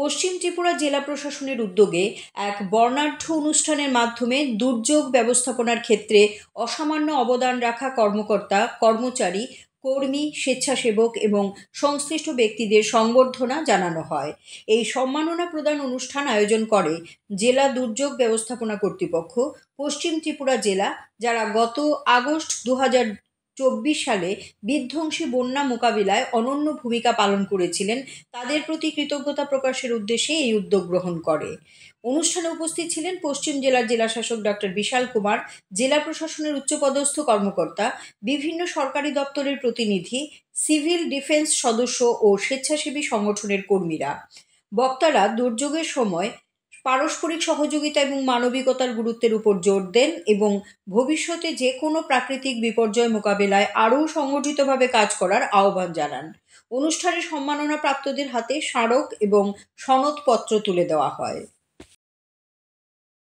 পশ্চিম ত্রিপুরা জেলা প্রশাসনের উদ্যোগে এক বর্ণাঢ্য অনুষ্ঠানের মাধ্যমে দুর্যোগ ব্যবস্থাপনার ক্ষেত্রে অসামান্য অবদান রাখা কর্মকর্তা, কর্মচারী, কর্মী, স্বেচ্ছাসেবক এবং সংশ্লিষ্ট ব্যক্তিদের সংবর্ধনা জানানো হয়। এই সম্মাননা প্রদান অনুষ্ঠান আয়োজন করে জেলা দুর্যোগ ব্যবস্থাপনা কর্তৃপক্ষ, পশ্চিম ত্রিপুরা জেলা, যারা গত আগস্ট 2024 সালে বিধ্বংসী বন্যা মোকাবিলায় অনন্য ভূমিকা পালন করেছিলেন। তাদের প্রতি কৃতজ্ঞতা প্রকাশের উদ্দেশ্যে এই উদ্যোগ গ্রহণ করে। অনুষ্ঠানে উপস্থিত ছিলেন পশ্চিম জেলার জেলাশাসক ডক্টর বিশাল কুমার, জেলা প্রশাসনের উচ্চপদস্থ কর্মকর্তা, বিভিন্ন সরকারি দপ্তরের প্রতিনিধি, সিভিল ডিফেন্স সদস্য ও স্বেচ্ছাসেবী সংগঠনের কর্মীরা। বক্তারা দুর্যোগের সময় পারস্পরিক সহযোগিতা এবং মানবিকতার গুরুত্বের উপর জোর দেন এবং ভবিষ্যতে যে কোনো প্রাকৃতিক বিপর্যয় মোকাবেলায় আরও সংগঠিতভাবে কাজ করার আহ্বান জানান। অনুষ্ঠানে সম্মাননা প্রাপ্তদের হাতে স্মারক এবং সনদপত্র তুলে দেওয়া হয়।